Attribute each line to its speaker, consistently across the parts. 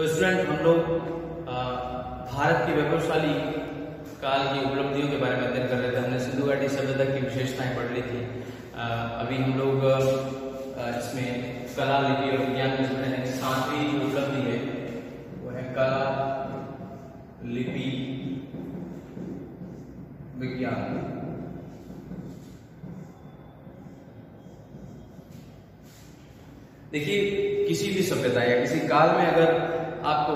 Speaker 1: तो स्टूडेंट, हम लोग भारत की वैभवशाली काल की उपलब्धियों के बारे में अध्ययन कर रहे थे। हमने सिंधु घाटी सभ्यता की विशेषताएं पढ़ ली थी। अभी हम लोग इसमें कला, लिपि और विज्ञान में जुड़े हैं। 7वीं उपलब्धि है वो है कला, लिपि, विज्ञान। देखिए, किसी भी सभ्यता या किसी काल में अगर आपको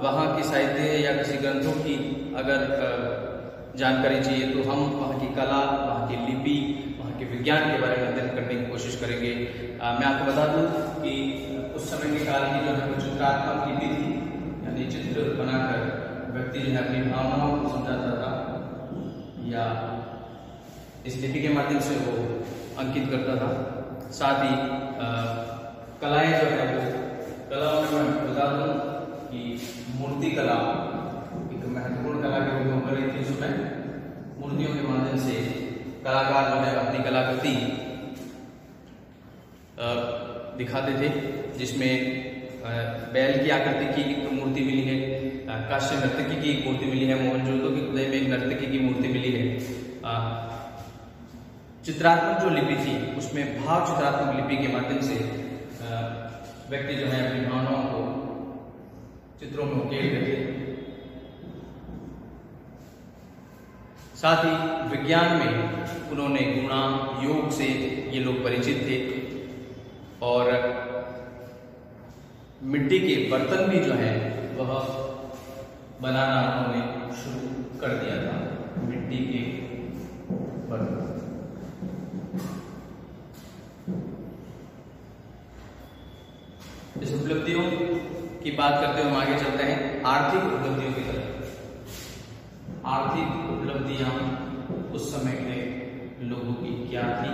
Speaker 1: वहां की साहित्य या किसी ग्रंथों की अगर जानकारी चाहिए तो हम वहां की कला, वहां की लिपि, वहां के विज्ञान के बारे में अध्ययन करने की कोशिश करेंगे। मैं आपको बता दूं कि उस समय के काल की जो है वो चित्रात्मक लिपि थी, यानी चित्र बनाकर व्यक्ति जो है अपनी भावनाओं को समझाता था या इस लिपि के माध्यम से वो अंकित करता था। साथ ही कलाएं जो है वो कलाओं में मैं बता दूं कि मूर्ति कला एक महत्वपूर्ण कला के रूप में उभर रही थी। उसमें मूर्तियों के माध्यम से कलाकार जो है अपनी कलाकृति दिखाते थे, जिसमें बैल की आकृति की एक मूर्ति मिली है, काश्य नर्तकी की एक मूर्ति मिली है, मोहनजोदड़ो की खुदाई में एक नर्तकी की मूर्ति मिली है। चित्रात्मक जो लिपि थी उसमें भाव चित्रात्मक लिपि के माध्यम से व्यक्ति जो है अपनी भावनाओं को चित्रों में उकेरते थे। साथ ही विज्ञान में उन्होंने गुणा, योग से ये लोग परिचित थे और मिट्टी के बर्तन भी जो है वह बनाना उन्होंने शुरू कर दिया था। मिट्टी के बर्तन। इस उपलब्धियों की बात करते हुए हम आगे चलते हैं आर्थिक उपलब्धियों की तरफ। आर्थिक उपलब्धियां उस समय के लोगों की क्या थी?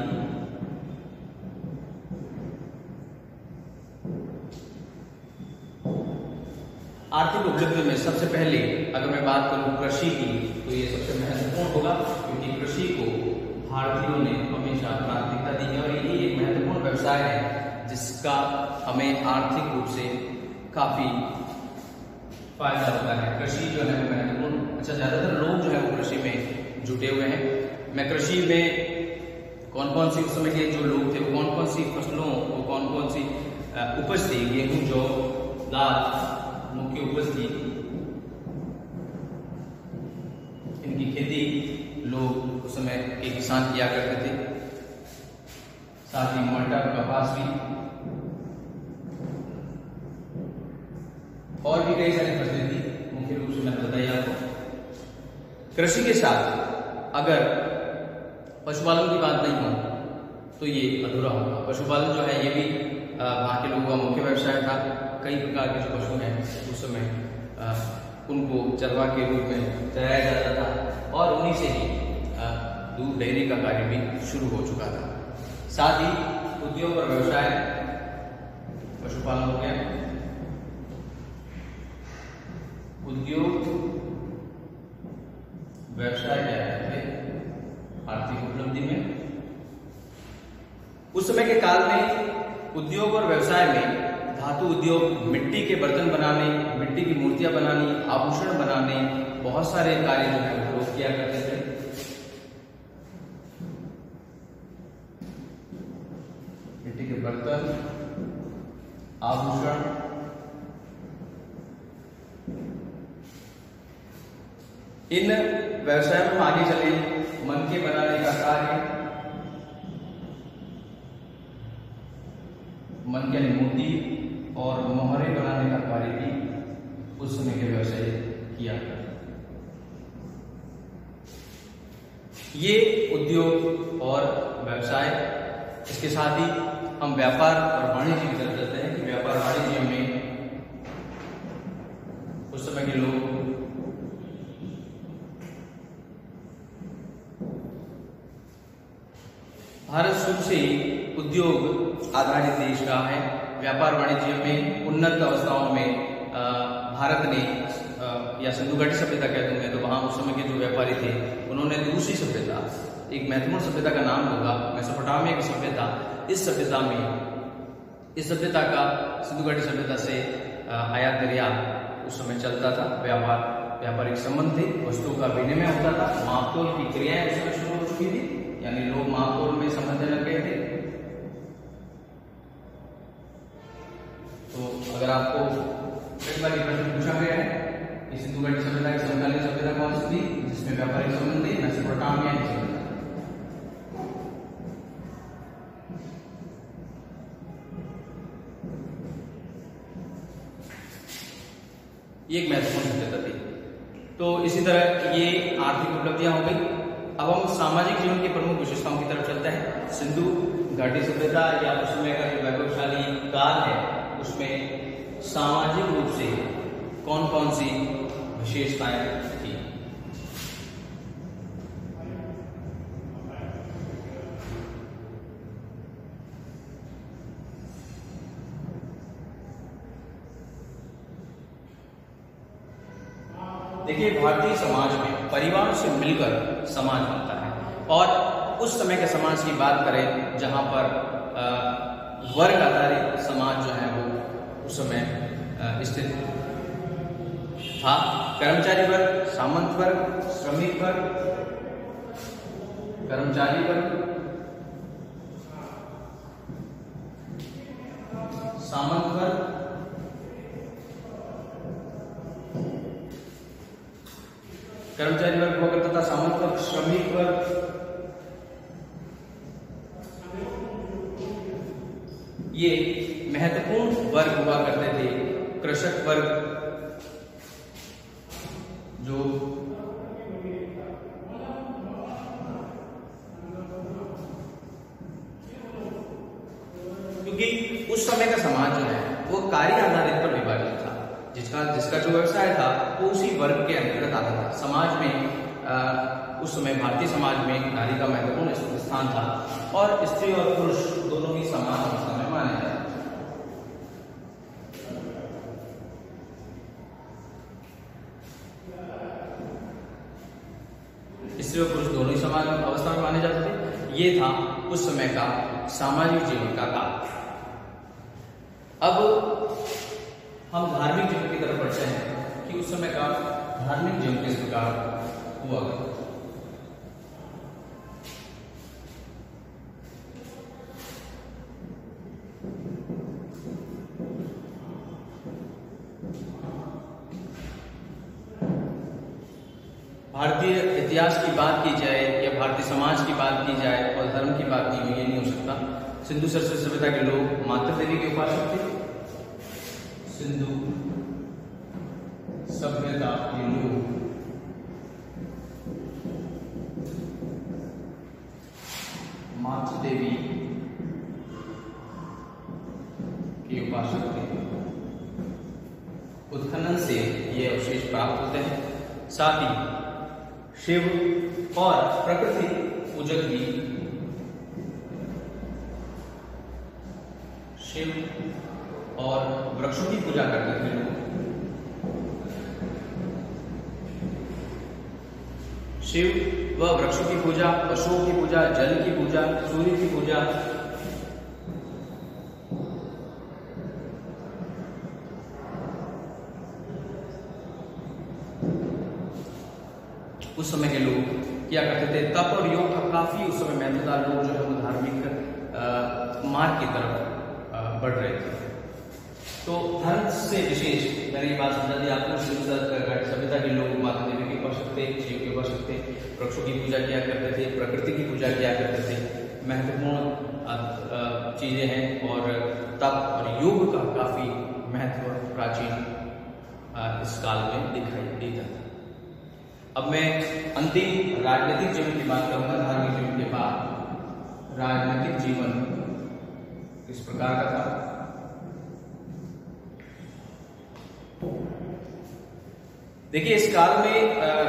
Speaker 1: आर्थिक उपलब्धियों में सबसे पहले अगर मैं बात करूं कृषि की, तो ये सबसे महत्वपूर्ण होगा, क्योंकि कृषि को भारतीयों ने हमेशा प्राथमिकता दी है और ये एक महत्वपूर्ण व्यवसाय है जिसका हमें आर्थिक रूप से काफी फायदा होता है। कृषि जो है वो महत्वपूर्ण, ज्यादातर लोग जो है वो कृषि में जुटे हुए हैं। मैं कृषि में कौन कौन सी उस समय के जो लोग थे वो कौन कौन सी फसलों, वो कौन कौन सी उपज थी, गेहूं, जौ, दाल मुख्य उपज थी, इनकी खेती लोग उस समय के किसान किया करते थे। साथ ही मटर, कपास भी और भी कई सारी फसलें थी। मुख्य रूप से मैंने बताया आपको। कृषि के साथ अगर पशुपालन की बात नहीं हो तो ये अधूरा होगा। पशुपालन जो है ये भी वहां के लोगों का मुख्य व्यवसाय था। कई प्रकार के जो पशु हैं उस समय उनको चरवा के रूप में चराया जाता था और उन्हीं से ही दूध, डेयरी का कार्य भी शुरू हो चुका था। साथ ही उद्योग और व्यवसाय, पशुपालन हो गया, उद्योग व्यवसाय क्या है आर्थिक उपलब्धि में। उस समय के काल में उद्योग और व्यवसाय में धातु उद्योग, मिट्टी के बर्तन बनाने, मिट्टी की मूर्तियां बनानी, आभूषण बनाने, बहुत सारे कार्य जो है लोग किया करते थे। मिट्टी के बर्तन, आभूषण, इन व्यवसायों में आगे चले मन के बनाने का कार्य, मन के मूर्ति और मोहरे बनाने का कार्य भी उस समय के व्यवसाय किया। ये उद्योग और व्यवसाय, इसके साथ ही हम व्यापार और वाणिज्य की तरफ चलते हैं कि व्यापार वाणिज्य में उस समय के लोग भारत शुरू से ही उद्योग आधारित देश रहा है। व्यापार वाणिज्य में उन्नत अवस्थाओं में भारत ने या सिंधु घाटी सभ्यता कह दूंगे तो वहां उस समय के जो व्यापारी थे उन्होंने दूसरी सभ्यता, एक महत्वपूर्ण सभ्यता का नाम होगा मेसोपोटामिया की सभ्यता। इस सभ्यता का सिंधु घाटी सभ्यता से आयात निर्यात उस समय चलता था, व्यापारिक संबंध थे, वस्तुओं का विनिमय होता था, मापतोल की क्रियाएं उस समय शुरू हो चुकी थी, यानी लोग मापतोल में समझने लग गए थे। तो अगर आपको कई बार प्रश्न पूछा गया है कि सिंधु घाटी सभ्यता की समकालीन सभ्यता कौन सी थी जिसमें व्यापारिक संबंध थे, मेसोपोटामिया की सभ्यता। ये एक महत्वपूर्ण सभ्यता थी। तो इसी तरह ये आर्थिक उपलब्धियां हो गई। अब हम सामाजिक जीवन की प्रमुख विशेषताओं की तरफ चलते हैं। सिंधु घाटी सभ्यता या उस समय का जो वैभवशाली काल है उसमें सामाजिक रूप से कौन कौन सी विशेषताएं थी। देखिए, भारतीय समाज में परिवार से मिलकर समाज बनता है, और उस समय के समाज की बात करें जहां पर वर्ग आधारित समाज जो है वो उस समय स्थित था। कर्मचारी वर्ग, सामंत वर्ग, श्रमिक वर्ग, कर्मचारी वर्ग, सामंत वर्ग, कर्मचारी वर्ग हुआ करता था, सामंत वर्ग, श्रमिक वर्ग, ये महत्वपूर्ण वर्ग हुआ करते थे। कृषक वर्ग जो क्योंकि उस समय का समाज जो है वो कार्य आधारित पर विभाजित था, जिसका जो व्यवसाय था वो उसी वर्ग के अंतर्गत आता था। समाज में उस समय भारतीय समाज में नारी का महत्वपूर्ण स्थान था, और स्त्री और पुरुष दोनों ही समान अवस्था में माने जाते थे। स्त्री और पुरुष दोनों ही समान अवस्था में माने जाते थे। ये था उस समय का सामाजिक जीवन का काल। अब हम धार्मिक जीवन की तरफ बढ़ते हैं कि उस समय का धार्मिक जीवन किस प्रकार हुआ। भारतीय इतिहास की बात की जाए या भारतीय समाज की बात की जाए और धर्म की बात की हुई, ये नहीं हो सकता। सिंधु सरस्वती सभ्यता के लोग मातृ देवी के उपासक थे। सिंधु सभ्यता के लोग मातृ देवी के उपासक थे। उत्खनन से ये अवशेष प्राप्त होते हैं। साथ ही शिव और प्रकृति पूजक भी, शिव और वृक्षों की पूजा करते थे लोग। शिव व वृक्षों की पूजा, पशुओं की पूजा, जल की पूजा, सूर्य की पूजा, उस समय के लोग क्या करते थे। तप और योग का काफी उस समय महत्व था। लोग जो है वो धार्मिक मार्ग की तरफ बढ़ रहे थे। तो धर्म से विशेष, मैंने ये बात समझा दी आपको, सभ्यता के लोग माता देवी के उपासक थे, शिव के उपासक थे, वृक्षों की पूजा किया करते थे, प्रकृति की पूजा किया करते थे। महत्वपूर्ण चीजें हैं, और तप और योग का काफी महत्व प्राचीन इस काल में दिखाई देता था। अब मैं अंतिम राजनीतिक जीवन की बात करूंगा। धार्मिक जीवन के बाद राजनीतिक जीवन किस प्रकार का था। देखिए, इस काल में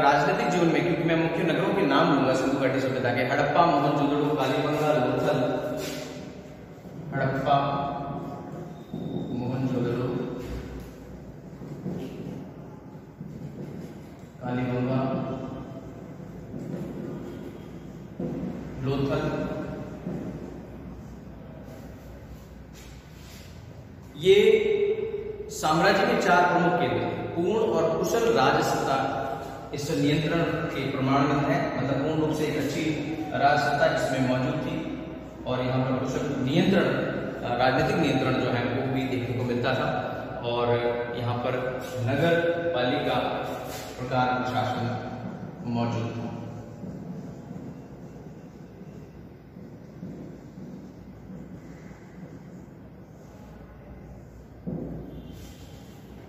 Speaker 1: राजनीतिक जीवन में, क्योंकि मैं मुख्य नगरों के नाम लूंगा सिंधु घाटी सभ्यता के, हड़प्पा, मोहनजोदड़ो, कालीबंगा, लोथल, हड़प्पा, मोहनजोदड़ो, कालीबंगा, लोथल, ये साम्राज्य के 4 प्रमुख केंद्र थे। पूर्ण और कुशल राजसत्ता इस नियंत्रण के प्रमाणित है, मतलब पूर्ण रूप से एक अच्छी राजसत्ता इसमें मौजूद थी और यहाँ पर कुशल नियंत्रण, राजनीतिक नियंत्रण जो है वो भी देखने को मिलता था। और यहाँ पर नगर पालिका प्रकार का शासन मौजूद था।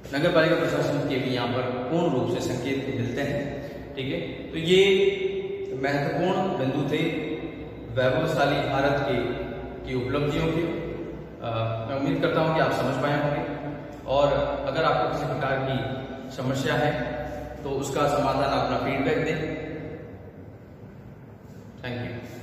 Speaker 1: नगर पालिका प्रशासन के भी यहाँ पर पूर्ण रूप से संकेत मिलते हैं। ठीक है, तो ये महत्वपूर्ण बिंदु थे वैभवशाली भारत की उपलब्धियों के। मैं उम्मीद करता हूँ कि आप समझ पाए होंगे, और अगर आपको किसी प्रकार की समस्या है तो उसका समाधान अपना फीडबैक दें। Thank you.